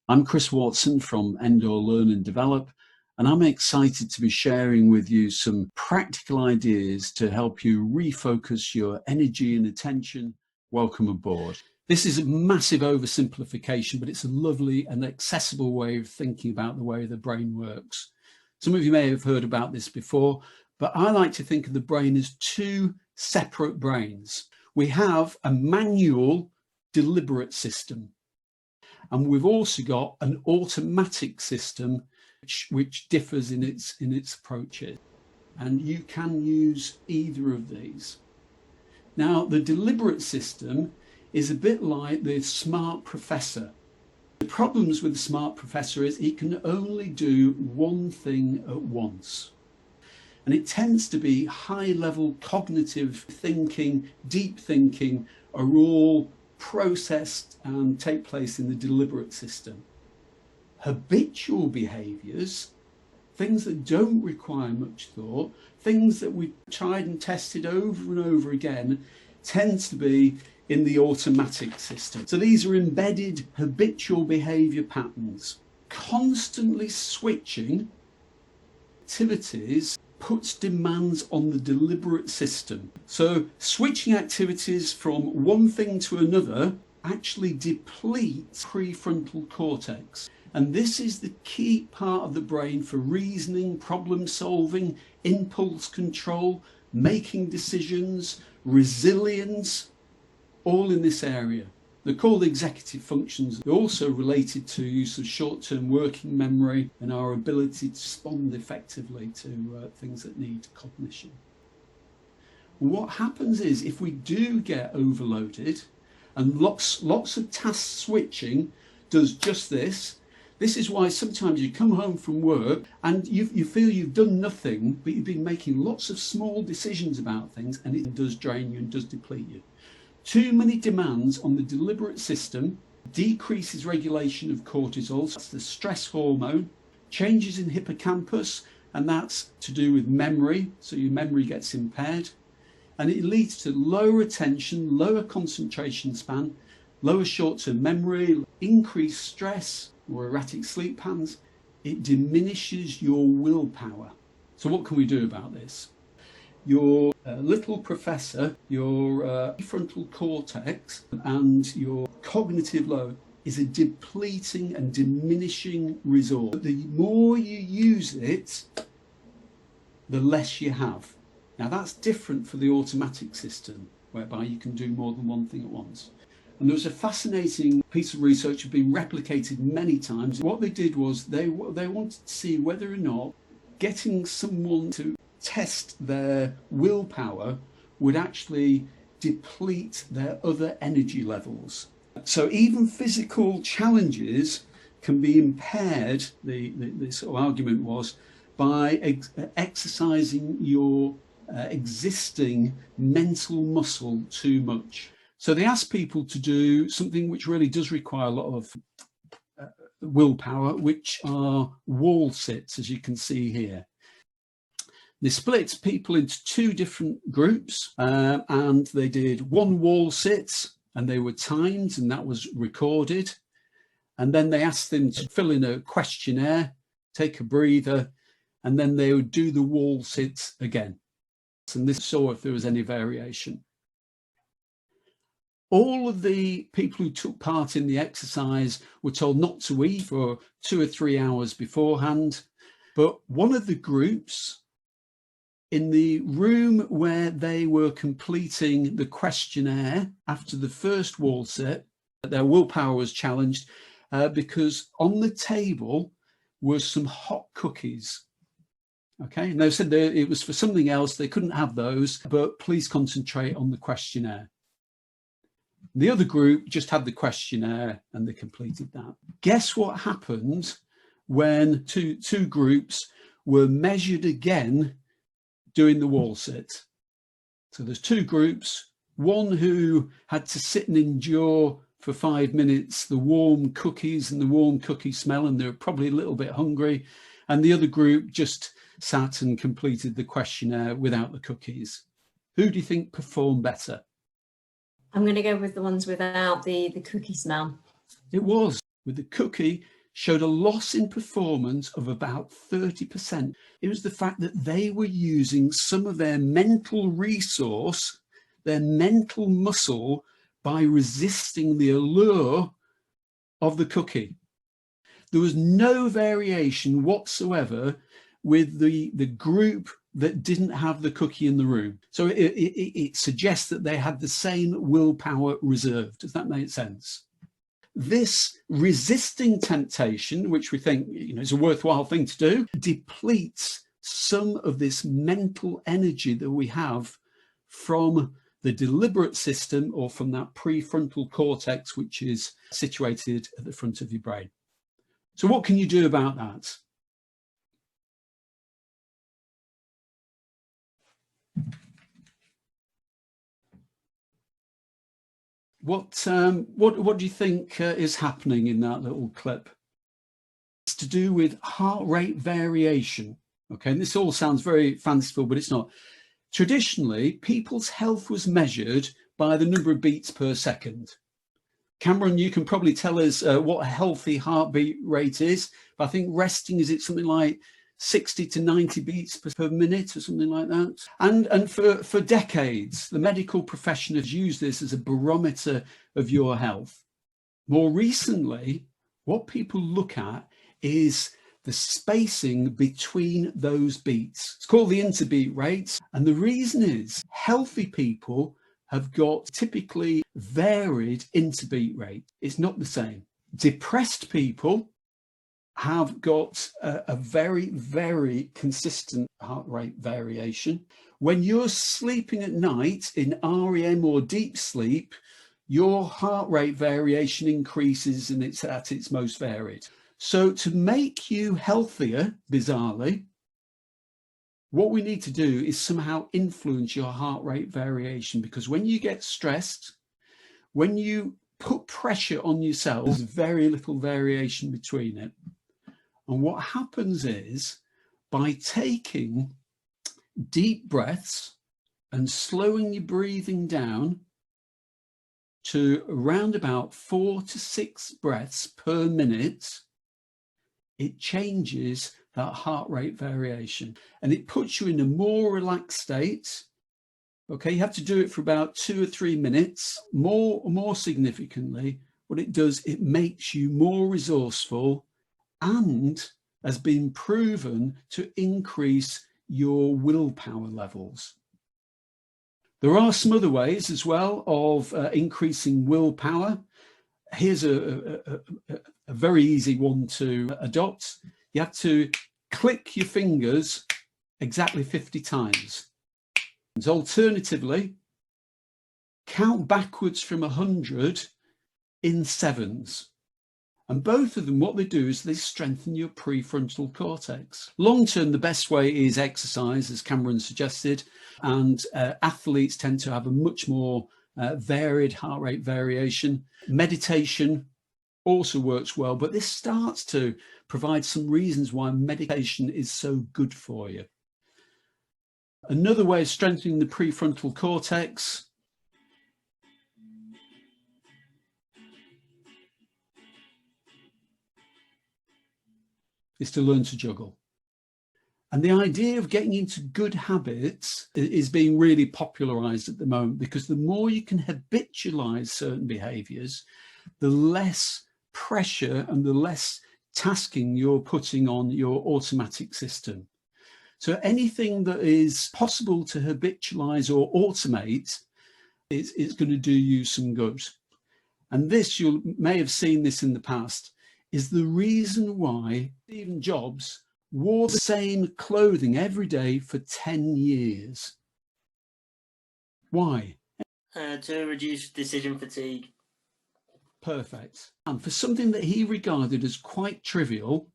I'm Chris Watson from Endor Learn and Develop, and I'm excited to be sharing with you some practical ideas to help you refocus your energy and attention. Welcome aboard. This is a massive oversimplification, but it's a lovely and accessible way of thinking about the way the brain works. Some of you may have heard about this before, but I like to think of the brain as two separate brains. We have a manual, deliberate system. And we've also got an automatic system which differs in its approaches. And you can use either of these. Now, the deliberate system is a bit like the smart professor. The problems with the smart professor is he can only do one thing at once. And it tends to be high-level cognitive thinking, deep thinking are all processed and take place in the deliberate system. Habitual behaviours, things that don't require much thought, things that we've tried and tested over and over again, tends to be in the automatic system. So these are embedded habitual behaviour patterns. Constantly switching activities puts demands on the deliberate system. So switching activities from one thing to another actually depletes prefrontal cortex. And this is the key part of the brain for reasoning, problem solving, impulse control, making decisions, resilience, all in this area. They're called executive functions. They're also related to use of short-term working memory and our ability to respond effectively to things that need cognition. What happens is if we do get overloaded and lots of task switching does just this. This is why sometimes you come home from work and you feel you've done nothing, but you've been making lots of small decisions about things, and it does drain you and does deplete you. Too many demands on the deliberate system decreases regulation of cortisol, that's the stress hormone, changes in hippocampus, and that's to do with memory, so your memory gets impaired, and it leads to lower attention, lower concentration span, lower short-term memory, increased stress or erratic sleep patterns. It diminishes your willpower. So what can we do about this? Your little professor, your prefrontal cortex and your cognitive load is a depleting and diminishing resource. The more you use it, the less you have. Now that's different for the automatic system, whereby you can do more than one thing at once. And there was a fascinating piece of research that has been replicated many times. What they did was they wanted to see whether or not getting someone to test their willpower would actually deplete their other energy levels. So even physical challenges can be impaired, the sort of argument was, by exercising your existing mental muscle too much. So they asked people to do something which really does require a lot of willpower, which are wall sits, as you can see here. They split people into two different groups and they did one wall sit and they were timed and that was recorded. And then they asked them to fill in a questionnaire, take a breather, and then they would do the wall sits again. And this saw if there was any variation. All of the people who took part in the exercise were told not to eat for 2 or 3 hours beforehand. But one of the groups, in the room where they were completing the questionnaire after the first wall sit, their willpower was challenged because on the table were some hot cookies. Okay, and they said that it was for something else, they couldn't have those, but please concentrate on the questionnaire. The other group just had the questionnaire and they completed that. Guess what happened when two groups were measured again doing the wall sit? So there's two groups, one who had to sit and endure for 5 minutes the warm cookies and the warm cookie smell, and they were probably a little bit hungry, and the other group just sat and completed the questionnaire without the cookies. Who do you think performed better? I'm going to go with the ones without the cookie smell. It was. with the cookie showed a loss in performance of about 30%. It was the fact that they were using some of their mental resource, their mental muscle, by resisting the allure of the cookie. There was no variation whatsoever with the group that didn't have the cookie in the room. So it suggests that they had the same willpower reserve. Does that make sense? This resisting temptation, which we think is a worthwhile thing to do, depletes some of this mental energy that we have from the deliberate system, or from that prefrontal cortex, which is situated at the front of your brain. So what can you do about that? What do you think is happening in that little clip? It's to do with heart rate variation. Okay, and this all sounds very fanciful, but it's not. Traditionally, people's health was measured by the number of beats per second. Cameron, you can probably tell us what a healthy heartbeat rate is, but I think resting, is it something like 60 to 90 beats per minute or something like that? And for decades, the medical profession has used this as a barometer of your health. More recently, what people look at is the spacing between those beats. It's called the interbeat rate. And the reason is healthy people have got typically varied interbeat rate. It's not the same. Depressed people have got a very, very consistent heart rate variation. When you're sleeping at night in REM or deep sleep, your heart rate variation increases and it's at its most varied. So to make you healthier, bizarrely, what we need to do is somehow influence your heart rate variation, because when you get stressed, when you put pressure on yourself, there's very little variation between it. And what happens is, by taking deep breaths and slowing your breathing down to around about 4 to 6 breaths per minute, it changes that heart rate variation and it puts you in a more relaxed state. Okay, you have to do it for about 2 or 3 minutes. More significantly, what it does, it makes you more resourceful and has been proven to increase your willpower levels. There are some other ways as well of increasing willpower. Here's a very easy one to adopt. You have to click your fingers exactly 50 times. Alternatively, count backwards from 100 in sevens. And both of them, what they do is they strengthen your prefrontal cortex. Long term, the best way is exercise, as Cameron suggested, and athletes tend to have a much more varied heart rate variation. Meditation also works well, but this starts to provide some reasons why meditation is so good for you. Another way of strengthening the prefrontal cortex is to learn to juggle. And the idea of getting into good habits is being really popularized at the moment, because the more you can habitualize certain behaviors, the less pressure and the less tasking you're putting on your automatic system. So anything that is possible to habitualize or automate is going to do you some good. And this, you may have seen this in the past, is the reason why Steve Jobs wore the same clothing every day for 10 years. Why? To reduce decision fatigue. Perfect. And for something that he regarded as quite trivial,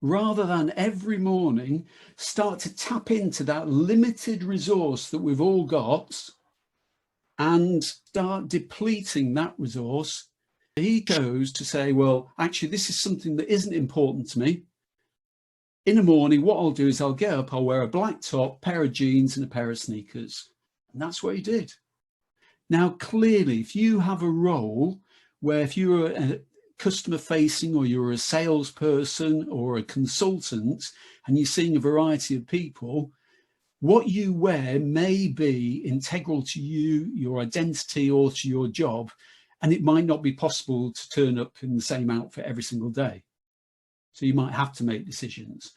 rather than every morning start to tap into that limited resource that we've all got and start depleting that resource, he chose to say, well, actually, this is something that isn't important to me. In the morning, what I'll do is I'll get up, I'll wear a black top, pair of jeans and a pair of sneakers. And that's what he did. Now, clearly, if you have a role where if you're a customer facing or you're a salesperson or a consultant and you're seeing a variety of people, what you wear may be integral to you, your identity, or to your job, and it might not be possible to turn up in the same outfit every single day. So you might have to make decisions.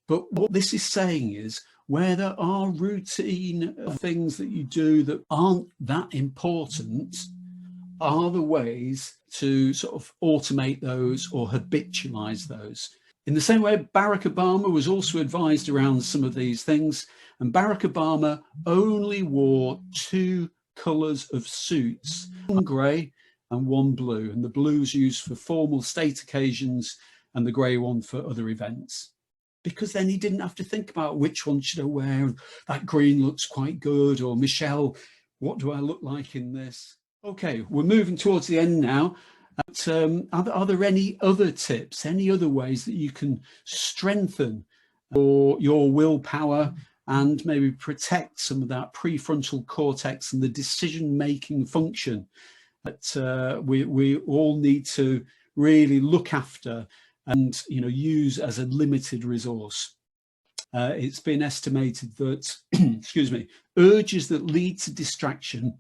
But what this is saying is, where there are routine things that you do that aren't that important, are the ways to sort of automate those or habitualize those. In the same way, Barack Obama was also advised around some of these things, and Barack Obama only wore 2 colors of suits, one gray and one blue, and the blue's used for formal state occasions and the gray one for other events, because then he didn't have to think about which one should I wear. That green looks quite good, or Michelle, what do I look like in this? Okay, we're moving towards the end now. But, are there any other tips, any other ways that you can strengthen your willpower and maybe protect some of that prefrontal cortex and the decision-making function that we all need to really look after and use as a limited resource? It's been estimated that excuse me, urges that lead to distraction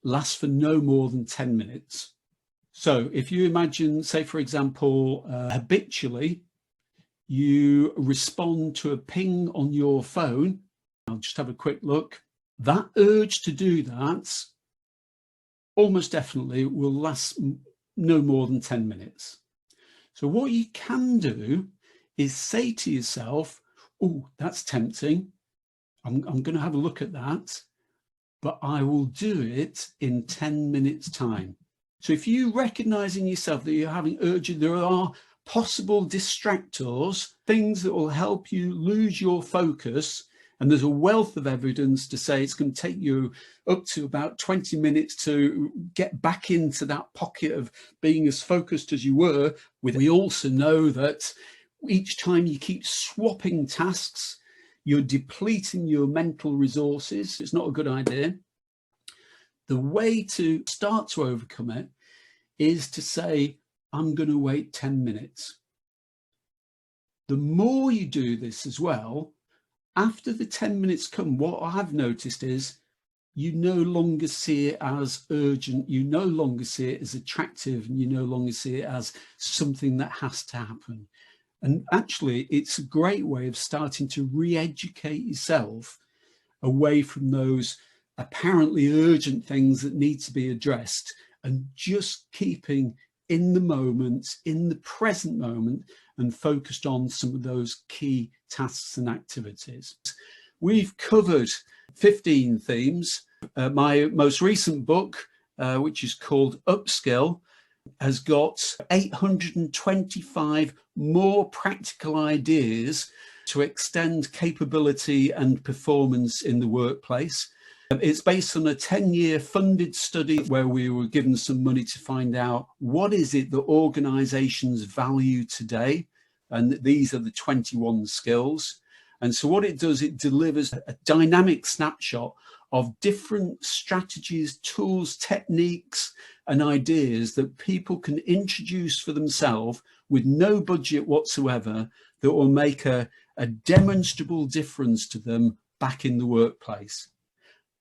last for no more than 10 minutes. So if you imagine, say for example, habitually you respond to a ping on your phone, I'll just have a quick look, that urge to do that almost definitely will last no more than 10 minutes. So what you can do is say to yourself, oh, that's tempting, I'm going to have a look at that, but I will do it in 10 minutes time. So if you recognize in yourself that you're having urges, there are possible distractors, things that will help you lose your focus, and there's a wealth of evidence to say it's going to take you up to about 20 minutes to get back into that pocket of being as focused as you were. We also know that each time you keep swapping tasks, you're depleting your mental resources. It's not a good idea. The way to start to overcome it is to say, I'm going to wait 10 minutes. The more you do this as well, after the 10 minutes come, what I've noticed is you no longer see it as urgent, you no longer see it as attractive, and you no longer see it as something that has to happen. And actually, it's a great way of starting to re-educate yourself away from those apparently urgent things that need to be addressed, and just keeping in the moment, in the present moment, and focused on some of those key tasks and activities. We've covered 15 themes. My most recent book, which is called Upskill, has got 825 more practical ideas to extend capability and performance in the workplace. It's based on a 10-year funded study where we were given some money to find out what is it that organizations value today. And these are the 21 skills. And so what it does, it delivers a dynamic snapshot of different strategies, tools, techniques, and ideas that people can introduce for themselves with no budget whatsoever, that will make a demonstrable difference to them back in the workplace.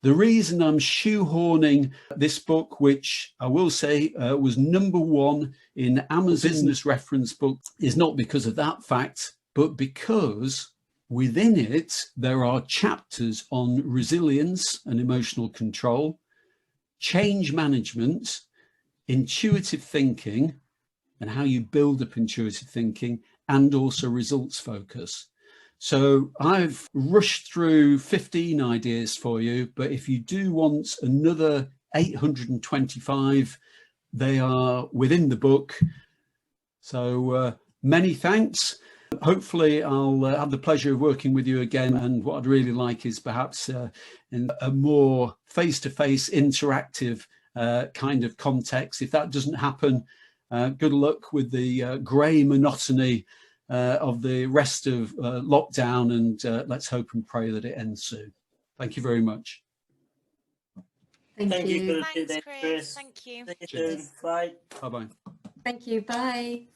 The reason I'm shoehorning this book, which I will say was #1 in Amazon Business Reference Book, is not because of that fact, but because within it there are chapters on resilience and emotional control, change management, intuitive thinking, and how you build up intuitive thinking, and also results focus. So I've rushed through 15 ideas for you, but if you do want another 825, they are within the book. So many thanks. Hopefully I'll have the pleasure of working with you again, and what I'd really like is perhaps in a more face-to-face interactive kind of context. If that doesn't happen, good luck with the grey monotony of the rest of lockdown, and let's hope and pray that it ends soon. Thank you very much. Thank you for the Thanks, 2 days, Chris. Chris. Thank you. See you Cheers. soon. Bye. Bye bye. Thank you. Bye.